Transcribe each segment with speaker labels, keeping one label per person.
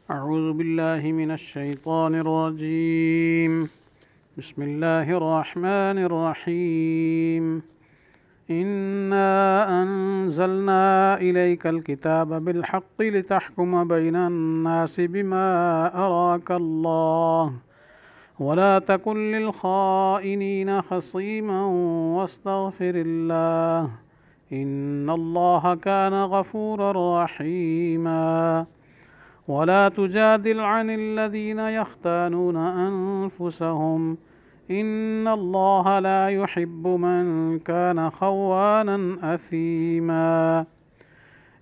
Speaker 1: أعوذ بالله من الشيطان الرجيم. بسم الله الرحمن الرحيم. إنا أنزلنا إليك الكتاب بالحق لتحكم بين الناس بما أراك الله ولا تكن للخائنين خصيما واستغفر الله إن الله كان غفورا رحيما. ولا تجادل عن الذين يختانون أنفسهم إن الله لا يحب من كان خوانا أثيما.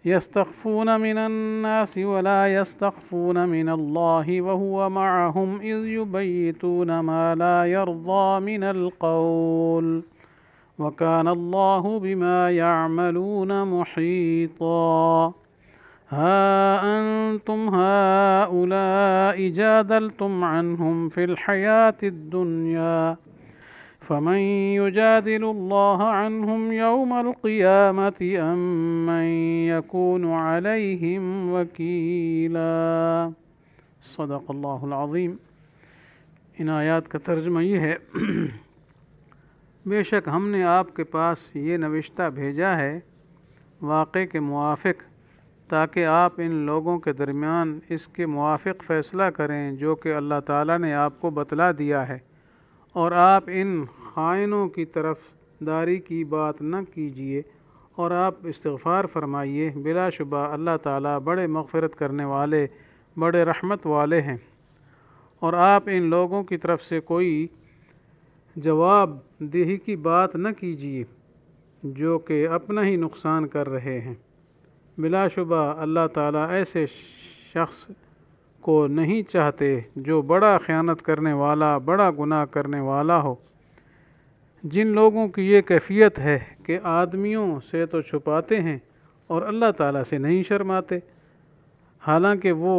Speaker 1: يستخفون من الناس ولا يستخفون من الله وهو معهم إذ يبيتون ما لا يرضى من القول وكان الله بما يعملون محيطا. ها أنتم هؤلاء جادلتم عنهم في الحياة الدنيا فمن يجادل الله عنهم يوم القيامة أم من يكون عليهم وكيلا. صدق اللہ العظیم. ان آیات کا ترجمہ یہ ہے بے شک ہم نے آپ کے پاس یہ نوشتہ بھیجا ہے واقعے کے موافق تاکہ آپ ان لوگوں کے درمیان اس کے موافق فیصلہ کریں جو کہ اللہ تعالیٰ نے آپ کو بتلا دیا ہے، اور آپ ان خائنوں کی طرف داری کی بات نہ کیجیے اور آپ استغفار فرمائیے، بلا شبہ اللہ تعالیٰ بڑے مغفرت کرنے والے بڑے رحمت والے ہیں. اور آپ ان لوگوں کی طرف سے کوئی جواب دہی کی بات نہ کیجیے جو کہ اپنا ہی نقصان کر رہے ہیں. بلا شبہ اللہ تعالیٰ ایسے شخص کو نہیں چاہتے جو بڑا خیانت کرنے والا بڑا گناہ کرنے والا ہو. جن لوگوں کی یہ کیفیت ہے کہ آدمیوں سے تو چھپاتے ہیں اور اللہ تعالیٰ سے نہیں شرماتے، حالانکہ وہ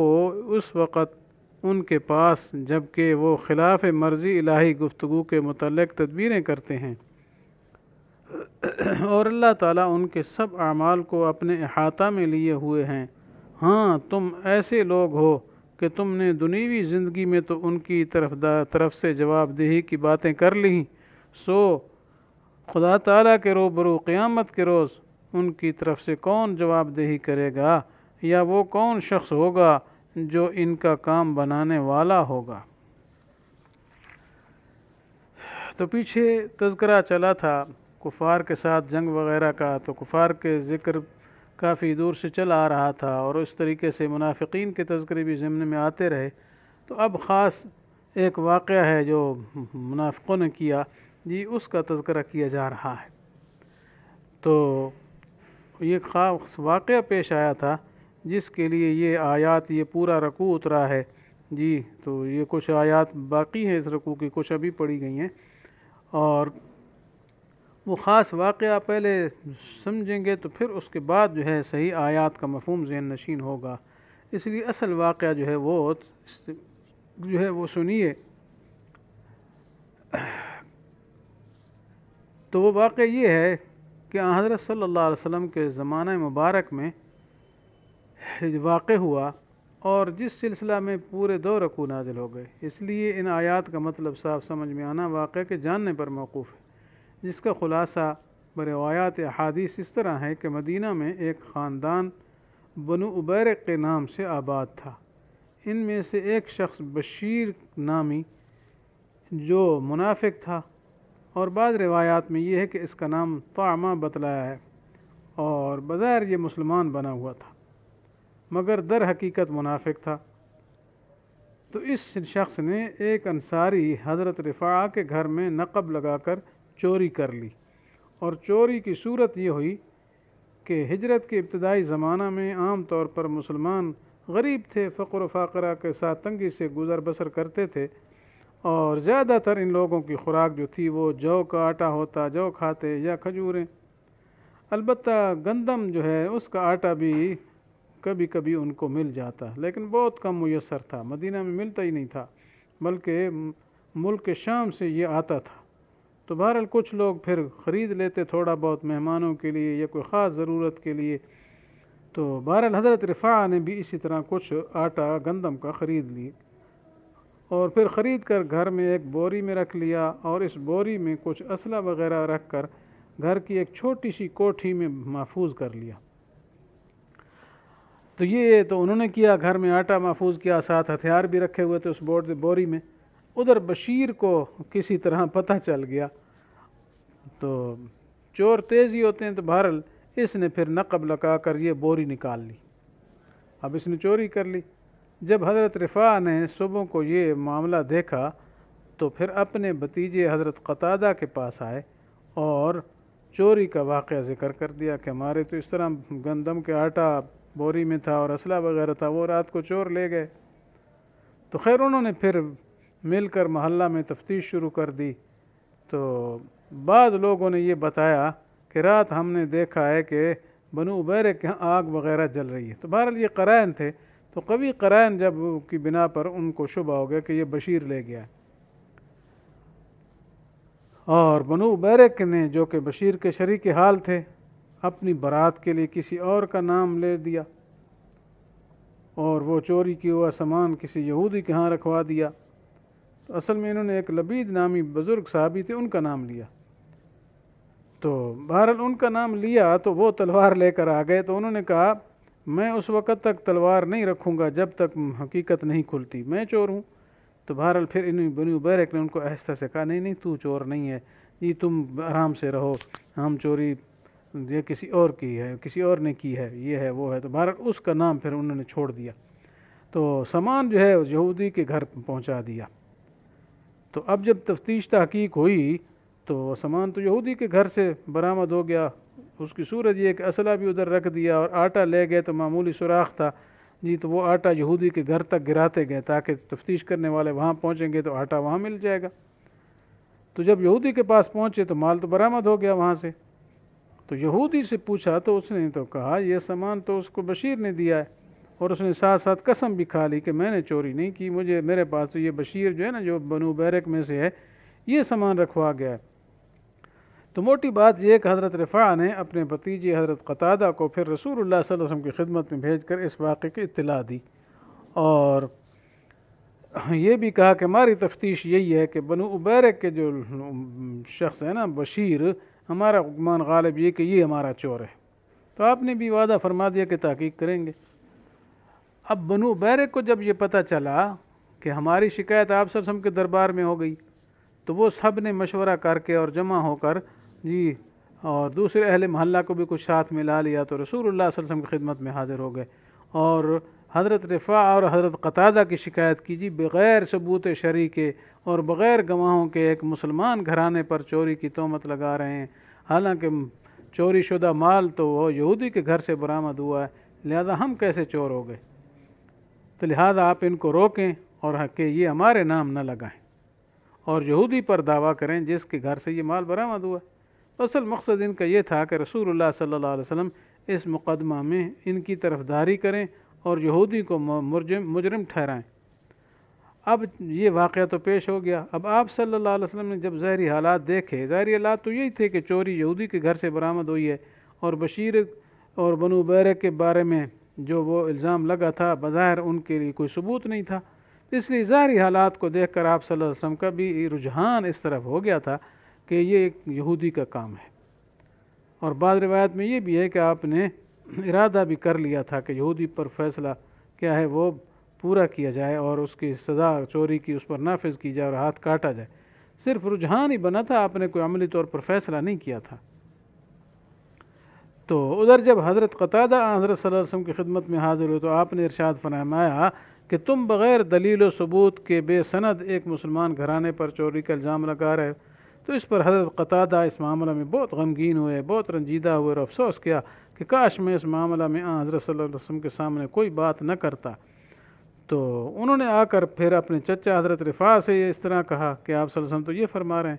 Speaker 1: اس وقت ان کے پاس جبکہ وہ خلاف مرضی الہی گفتگو کے متعلق تدبیریں کرتے ہیں، اور اللہ تعالیٰ ان کے سب اعمال کو اپنے احاطہ میں لیے ہوئے ہیں. ہاں تم ایسے لوگ ہو کہ تم نے دنیوی زندگی میں تو ان کی طرف سے جواب دہی کی باتیں کر لیں، سو خدا تعالیٰ کے روبرو قیامت کے روز ان کی طرف سے کون جواب دہی کرے گا، یا وہ کون شخص ہوگا جو ان کا کام بنانے والا ہوگا. تو پیچھے تذکرہ چلا تھا کفار کے ساتھ جنگ وغیرہ کا، تو کفار کے ذکر کافی دور سے چل آ رہا تھا اور اس طریقے سے منافقین کے تذکرے بھی ضمن میں آتے رہے. تو اب خاص ایک واقعہ ہے جو منافقوں نے کیا، جی اس کا تذکرہ کیا جا رہا ہے. تو یہ خاص واقعہ پیش آیا تھا جس کے لیے یہ آیات یہ پورا رکوع اترا ہے. جی تو یہ کچھ آیات باقی ہیں اس رکوع کی، کچھ ابھی پڑھی گئی ہیں، اور وہ خاص واقعہ پہلے سمجھیں گے تو پھر اس کے بعد جو ہے صحیح آیات کا مفہوم ذہن نشین ہوگا. اس لیے اصل واقعہ جو ہے وہ سنیے. تو وہ واقعہ یہ ہے کہ حضرت صلی اللہ علیہ وسلم کے زمانہ مبارک میں واقع ہوا، اور جس سلسلہ میں پورے 2 رکوع نازل ہو گئے. اس لیے ان آیات کا مطلب صاف سمجھ میں آنا واقعہ کے جاننے پر موقوف ہے، جس کا خلاصہ بروایات احادیث اس طرح ہے کہ مدینہ میں ایک خاندان بنو عبیرق کے نام سے آباد تھا. ان میں سے ایک شخص بشیر نامی جو منافق تھا، اور بعض روایات میں یہ ہے کہ اس کا نام طعمہ بتلایا ہے، اور بظاہر یہ مسلمان بنا ہوا تھا مگر در حقیقت منافق تھا. تو اس شخص نے ایک انصاری حضرت رفاعہ کے گھر میں نقب لگا کر چوری کر لی، اور چوری کی صورت یہ ہوئی کہ ہجرت کے ابتدائی زمانہ میں عام طور پر مسلمان غریب تھے، فقر و فاقرہ کے ساتھ تنگی سے گزر بسر کرتے تھے، اور زیادہ تر ان لوگوں کی خوراک جو تھی وہ جو کا آٹا ہوتا، جو کھاتے یا کھجوریں. البتہ گندم جو ہے اس کا آٹا بھی کبھی کبھی ان کو مل جاتا، لیکن بہت کم میسر تھا، مدینہ میں ملتا ہی نہیں تھا، بلکہ ملک شام سے یہ آتا تھا. تو بہرحال کچھ لوگ پھر خرید لیتے تھوڑا بہت مہمانوں کے لیے یا کوئی خاص ضرورت کے لیے. تو بہرحال حضرت رفاع نے بھی اسی طرح کچھ آٹا گندم کا خرید لی، اور پھر خرید کر گھر میں ایک بوری میں رکھ لیا، اور اس بوری میں کچھ اسلحہ وغیرہ رکھ کر گھر کی ایک چھوٹی سی کوٹھی میں محفوظ کر لیا۔ تو یہ تو انہوں نے کیا، گھر میں آٹا محفوظ کیا، ساتھ ہتھیار بھی رکھے ہوئے تھے اس بوری میں۔ ادھر بشیر کو کسی طرح پتہ چل گیا، تو چور تیز ہی ہوتے ہیں، تو بہرحال اس نے پھر نقب لگا کر یہ بوری نکال لی۔ اب اس نے چوری کر لی۔ جب حضرت رفاع نے صبح کو یہ معاملہ دیکھا تو پھر اپنے بھتیجے حضرت قتادہ کے پاس آئے اور چوری کا واقعہ ذکر کر دیا کہ ہمارے تو اس طرح گندم کے آٹا بوری میں تھا اور اسلحہ وغیرہ تھا، وہ رات کو چور لے گئے۔ تو خیر انہوں نے پھر مل کر محلہ میں تفتیش شروع کر دی، تو بعض لوگوں نے یہ بتایا کہ رات ہم نے دیکھا ہے کہ بنو عبیرہ کے ہاں آگ وغیرہ جل رہی ہے۔ تو بہرحال یہ قرائن تھے، تو قوی قرائن جب کی بنا پر ان کو شبہ ہو گیا کہ یہ بشیر لے گیا ہے، اور بنو عبیرہ نے جو کہ بشیر کے شریک حال تھے اپنی برات کے لیے کسی اور کا نام لے دیا، اور وہ چوری کیا ہوا سامان کسی یہودی کے ہاں رکھوا دیا۔ تو اصل میں انہوں نے ایک لبید نامی بزرگ صحابی تھے، ان کا نام لیا۔ تو بہرحال ان کا نام لیا تو وہ تلوار لے کر آ گئے، تو انہوں نے کہا میں اس وقت تک تلوار نہیں رکھوں گا جب تک حقیقت نہیں کھلتی، میں چور ہوں۔ تو بہرحال پھر انہیں بنی عبیرہ نے ان کو آہستہ سے کہا نہیں تو چور نہیں ہے، یہ تم آرام سے رہو، ہم چوری یہ کسی اور کی ہے، کسی اور نے کی ہے، یہ ہے وہ ہے۔ تو بہرحال اس کا نام پھر انہوں نے چھوڑ دیا۔ تو سامان جو ہے یہودی کے گھر پہنچا دیا۔ تو اب جب تفتیش تحقیق ہوئی تو سامان تو یہودی کے گھر سے برآمد ہو گیا، اس کی صورت یہ کہ اسلحہ بھی ادھر رکھ دیا، اور آٹا لے گئے تو معمولی سوراخ تھا تو وہ آٹا یہودی کے گھر تک گراتے گئے تاکہ تفتیش کرنے والے وہاں پہنچیں گے تو آٹا وہاں مل جائے گا۔ تو جب یہودی کے پاس پہنچے تو مال تو برآمد ہو گیا وہاں سے۔ تو یہودی سے پوچھا تو اس نے تو کہا یہ سامان تو اس کو بشیر نے دیا ہے، اور اس نے ساتھ ساتھ قسم بھی کھا لی کہ میں نے چوری نہیں کی، میرے پاس تو یہ بشیر جو ہے نا جو بنو عبیرہ میں سے ہے یہ سامان رکھوا گیا ہے۔ تو موٹی بات یہ کہ حضرت رفاع نے اپنے بھتیجے حضرت قتادہ کو پھر رسول اللہ صلی اللہ علیہ وسلم کی خدمت میں بھیج کر اس واقعے کی اطلاع دی، اور یہ بھی کہا کہ ہماری تفتیش یہی ہے کہ بنو عبیرہ کے جو شخص ہے نا بشیر، ہمارا گمان غالب یہ کہ یہ ہمارا چور ہے۔ تو آپ نے بھی وعدہ فرما دیا کہ تحقیق کریں گے۔ اب بنو عبیرہ کو جب یہ پتہ چلا کہ ہماری شکایت آپ صلی اللہ علیہ وسلم کے دربار میں ہو گئی، تو وہ سب نے مشورہ کر کے اور جمع ہو کر اور دوسرے اہل محلہ کو بھی کچھ ساتھ ملا لیا، تو رسول اللہ صلی اللہ علیہ وسلم کی خدمت میں حاضر ہو گئے اور حضرت رفاع اور حضرت قتادہ کی شکایت کی بغیر ثبوت شرعی کے اور بغیر گواہوں کے ایک مسلمان گھرانے پر چوری کی تہمت لگا رہے ہیں، حالانکہ چوری شدہ مال تو وہ یہودی کے گھر سے برآمد ہوا ہے، لہذا ہم کیسے چور ہو گئے؟ تو لہذا آپ ان کو روکیں اور کہ یہ ہمارے نام نہ لگائیں اور یہودی پر دعویٰ کریں جس کے گھر سے یہ مال برآمد ہوا ہے۔ اصل مقصد ان کا یہ تھا کہ رسول اللہ صلی اللہ علیہ وسلم اس مقدمہ میں ان کی طرفداری کریں اور یہودی کو مجرم ٹھہرائیں۔ اب یہ واقعہ تو پیش ہو گیا۔ اب آپ صلی اللہ علیہ وسلم نے جب ظاہری حالات دیکھے، ظاہری حالات تو یہی تھے کہ چوری یہودی کے گھر سے برآمد ہوئی ہے، اور بشیر اور بنو عبیرہ کے بارے میں جو وہ الزام لگا تھا بظاہر ان کے لیے کوئی ثبوت نہیں تھا، اس لیے ظاہری حالات کو دیکھ کر آپ صلی اللہ علیہ وسلم کا بھی رجحان اس طرف ہو گیا تھا کہ یہ ایک یہودی کا کام ہے۔ اور بعض روایت میں یہ بھی ہے کہ آپ نے ارادہ بھی کر لیا تھا کہ یہودی پر فیصلہ کیا ہے وہ پورا کیا جائے اور اس کی سزا چوری کی اس پر نافذ کی جائے اور ہاتھ کاٹا جائے، صرف رجحان ہی بنا تھا، آپ نے کوئی عملی طور پر فیصلہ نہیں کیا تھا۔ تو ادھر جب حضرت قتادہ حضرت صلی اللہ علیہ وسلم کی خدمت میں حاضر ہوئے تو آپ نے ارشاد فرمایا کہ تم بغیر دلیل و ثبوت کے بے سند ایک مسلمان گھرانے پر چوری کا الزام لگا رہے۔ تو اس پر حضرت قتادہ اس معاملہ میں بہت غمگین ہوئے، بہت رنجیدہ ہوئے اور افسوس کیا کہ کاش میں اس معاملہ میں حضرت صلی اللہ علیہ وسلم کے سامنے کوئی بات نہ کرتا۔ تو انہوں نے آ کر پھر اپنے چچا حضرت رفاع سے یہ اس طرح کہا کہ آپ صلی اللہ علیہ وسلم تو یہ فرما رہے ہیں۔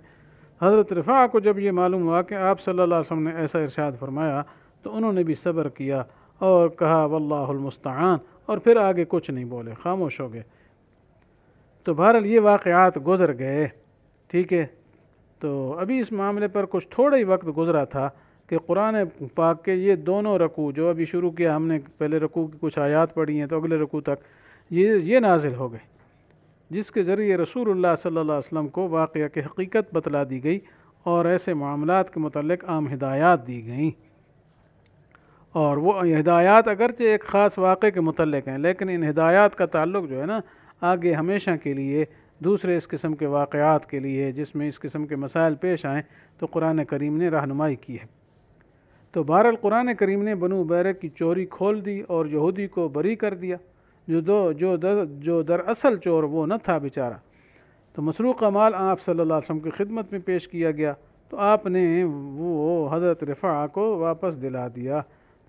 Speaker 1: حضرت رفاع کو جب یہ معلوم ہوا کہ آپ صلی اللہ علیہ وسلم نے ایسا ارشاد فرمایا تو انہوں نے بھی صبر کیا اور کہا واللہ المستعان، اور پھر آگے کچھ نہیں بولے، خاموش ہو گئے۔ تو بہرحال یہ واقعات گزر گئے، ٹھیک ہے۔ تو ابھی اس معاملے پر کچھ تھوڑا ہی وقت گزرا تھا کہ قرآن پاک کے یہ دونوں رکوع جو ابھی شروع کیا ہم نے، پہلے رکوع کی کچھ آیات پڑھی ہیں تو اگلے رکوع تک یہ نازل ہو گئے، جس کے ذریعے رسول اللہ صلی اللہ علیہ وسلم کو واقعہ کی حقیقت بتلا دی گئی اور ایسے معاملات کے متعلق عام ہدایات دی گئیں۔ اور وہ ہدایات اگرچہ ایک خاص واقعے کے متعلق ہیں، لیکن ان ہدایات کا تعلق جو ہے نا آگے ہمیشہ کے لیے دوسرے اس قسم کے واقعات کے لیے جس میں اس قسم کے مسائل پیش آئیں تو قرآن کریم نے رہنمائی کی ہے۔ تو بہرحال قرآن کریم نے بنو بیرک کی چوری کھول دی اور یہودی کو بری کر دیا، جو دراصل چور وہ نہ تھا بیچارہ۔ تو مسروقہ مال آپ صلی اللہ علیہ وسلم کی خدمت میں پیش کیا گیا تو آپ نے وہ حضرت رفاعہ کو واپس دلا دیا۔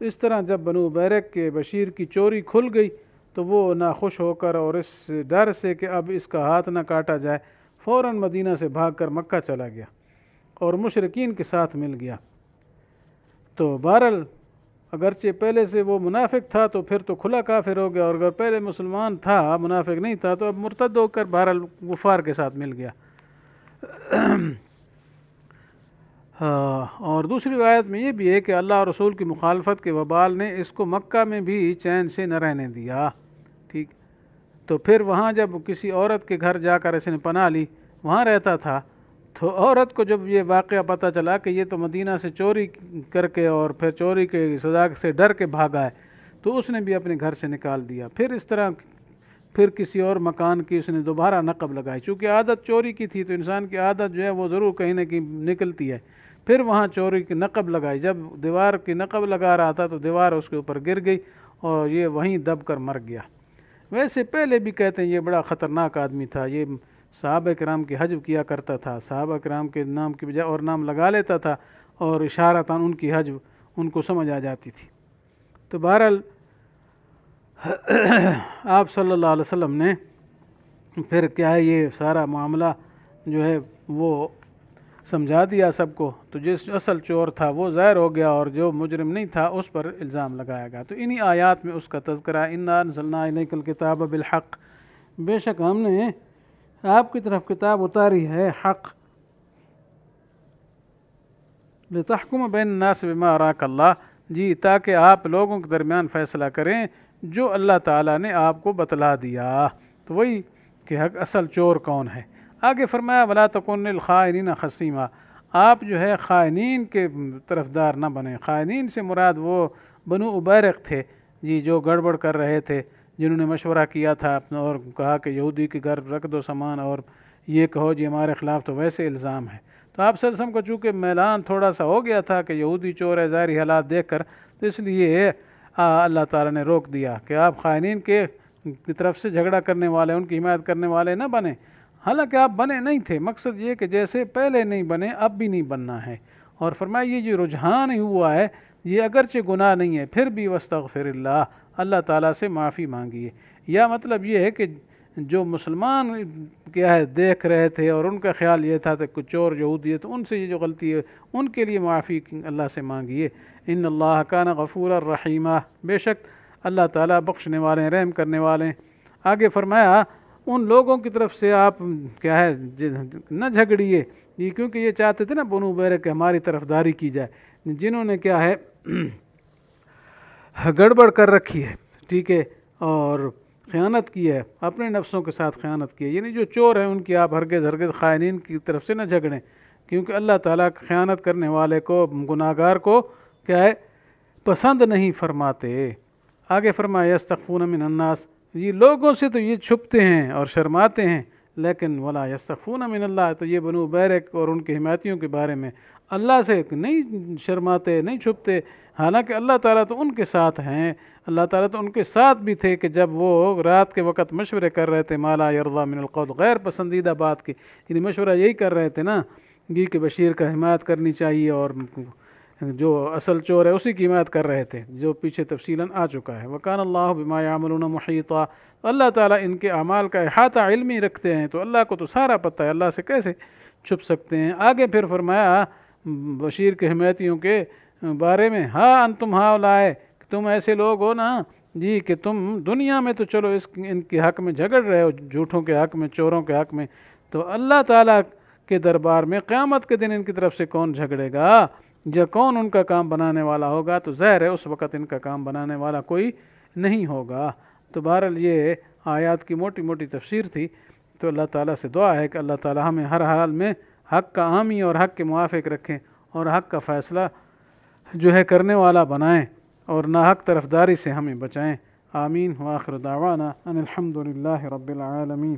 Speaker 1: تو اس طرح جب بنو بیرک کے بشیر کی چوری کھل گئی تو وہ ناخوش ہو کر اور اس ڈر سے کہ اب اس کا ہاتھ نہ کاٹا جائے فوراً مدینہ سے بھاگ کر مکہ چلا گیا اور مشرکین کے ساتھ مل گیا۔ تو بہرحال اگرچہ پہلے سے وہ منافق تھا تو پھر تو کھلا کافر ہو گیا، اور اگر پہلے مسلمان تھا منافق نہیں تھا تو اب مرتد ہو کر بہرحال کفار کے ساتھ مل گیا۔ اور دوسری روایت میں یہ بھی ہے کہ اللہ اور رسول کی مخالفت کے وبال نے اس کو مکہ میں بھی چین سے نہ رہنے دیا، ٹھیک۔ تو پھر وہاں جب کسی عورت کے گھر جا کر اس نے پناہ لی، وہاں رہتا تھا، تو عورت کو جب یہ واقعہ پتہ چلا کہ یہ تو مدینہ سے چوری کر کے اور پھر چوری کے سزا سے ڈر کے بھاگا ہے، تو اس نے بھی اپنے گھر سے نکال دیا۔ پھر اس طرح پھر کسی اور مکان کی اس نے دوبارہ نقب لگائی، چونکہ عادت چوری کی تھی تو انسان کی عادت جو ہے وہ ضرور کہیں نہ کہیں نکلتی ہے۔ پھر وہاں چوری کی نقب لگائی، جب دیوار کی نقب لگا رہا تھا تو دیوار اس کے اوپر گر گئی اور یہ وہیں دب کر مر گیا۔ ویسے پہلے بھی کہتے ہیں یہ بڑا خطرناک آدمی تھا، یہ صحابہ کرام کی حجب کیا کرتا تھا، صحابہ کرام کے نام کی بجائے اور نام لگا لیتا تھا اور اشارتاً ان کی حجب ان کو سمجھ آ جاتی تھی۔ تو بہرحال آپ صلی اللہ علیہ وسلم نے پھر کیا ہے یہ سارا معاملہ جو ہے وہ سمجھا دیا سب کو، تو جس اصل چور تھا وہ ظاہر ہو گیا اور جو مجرم نہیں تھا اس پر الزام لگایا گیا۔ تو انہی آیات میں اس کا تذکرہ انا انزلنا الیک الکتاب بالحق، بے شک ہم نے آپ کی طرف کتاب اتاری ہے حق، لتحکم بین الناس بما اراک اللہ، جی تاکہ آپ لوگوں کے درمیان فیصلہ کریں جو اللہ تعالیٰ نے آپ کو بتلا دیا۔ تو وہی کہ حق اصل چور کون ہے۔ آگے فرمایا ولا تکن للخائنین خصیما، آپ جو ہے خائنین کے طرفدار نہ بنیں۔ خائنین سے مراد وہ بنو ابیرق تھے جی، جو گڑبڑ کر رہے تھے، جنہوں نے مشورہ کیا تھا اور کہا کہ یہودی کے گھر رکھ دو سامان اور یہ کہو جی ہمارے خلاف تو ویسے الزام ہے۔ تو آپ صلی اللہ علیہ وسلم کو چونکہ میلان تھوڑا سا ہو گیا تھا کہ یہودی چور ہے ظاہری حالات دیکھ کر، تو اس لیے اللہ تعالیٰ نے روک دیا کہ آپ خائنین کی طرف سے جھگڑا کرنے والے، ان کی حمایت کرنے والے نہ بنیں۔ حالانکہ آپ بنے نہیں تھے، مقصد یہ کہ جیسے پہلے نہیں بنے اب بھی نہیں بننا ہے۔ اور فرمایا یہ جو رجحان ہوا ہے یہ اگرچہ گناہ نہیں ہے پھر بھی واستغفر اللہ، اللہ تعالیٰ سے معافی مانگیے۔ یا مطلب یہ ہے کہ جو مسلمان کیا ہے دیکھ رہے تھے اور ان کا خیال یہ تھا کہ کچھ چور یہودی ہے، تو ان سے یہ جو غلطی ہے ان کے لیے معافی اللہ سے مانگیے۔ ان اللہ کان غفورا رحیما، بے شک اللہ تعالیٰ بخشنے والے ہیں، رحم کرنے والے ہیں۔ آگے فرمایا ان لوگوں کی طرف سے آپ کیا ہے نہ جھگڑیے، یہ کیونکہ یہ چاہتے تھے نا بنو بیرک کہ ہماری طرفداری کی جائے، جنہوں نے کیا ہے گڑبڑ کر رکھی ہے، ٹھیک ہے، اور خیانت کی ہے، اپنے نفسوں کے ساتھ خیانت کی ہے، یعنی جو چور ہیں ان کی آپ ہرگز خائنین کی طرف سے نہ جھگڑیں، کیونکہ اللہ تعالیٰ خیانت کرنے والے کو، گناہگار کو کیا ہے پسند نہیں فرماتے۔ آگے فرمایا یستخفون من الناس، یہ لوگوں سے تو یہ چھپتے ہیں اور شرماتے ہیں، لیکن ولا یستخفون من اللہ، تو یہ بنو بیرک اور ان کے حمایتیوں کے بارے میں اللہ سے نہیں شرماتے، نہیں چھپتے، حالانکہ اللہ تعالیٰ تو ان کے ساتھ ہیں، اللہ تعالیٰ تو ان کے ساتھ بھی تھے کہ جب وہ رات کے وقت مشورے کر رہے تھے ما لا یرضی من القول، غیر پسندیدہ بات کی، یعنی مشورہ یہی کر رہے تھے نا یہ کہ بشیر کا حمایت کرنی چاہیے اور جو اصل چور ہے اسی کی حمایت کر رہے تھے، جو پیچھے تفصیلاً آ چکا ہے۔ وَكَانَ اللَّهُ بِمَا يَعْمَلُونَ مُحِيطًا، اللہ تعالیٰ ان کے اعمال کا احاطہ علمی رکھتے ہیں، تو اللہ کو تو سارا پتہ ہے، اللہ سے کیسے چھپ سکتے ہیں۔ آگے پھر فرمایا بشیر کے حمایتیوں کے بارے میں ہاں انتم ہؤلاء، تم ایسے لوگ ہو نا جی کہ تم دنیا میں تو چلو ان کے حق میں جھگڑ رہے ہو، جھوٹوں کے حق میں، چوروں کے حق میں، تو اللہ تعالیٰ کے دربار میں قیامت کے دن ان کی طرف سے کون جھگڑے گا؟ جو کون ان کا کام بنانے والا ہوگا؟ تو ظاہر ہے اس وقت ان کا کام بنانے والا کوئی نہیں ہوگا۔ تو بہرحال یہ آیات کی موٹی موٹی تفسیر تھی۔ تو اللہ تعالیٰ سے دعا ہے کہ اللہ تعالیٰ ہمیں ہر حال میں حق کا حامی اور حق کے موافق رکھیں، اور حق کا فیصلہ جو ہے کرنے والا بنائیں، اور ناحق طرفداری سے ہمیں بچائیں۔ آمین۔ وآخر دعوانا ان الحمد للہ رب العالمین۔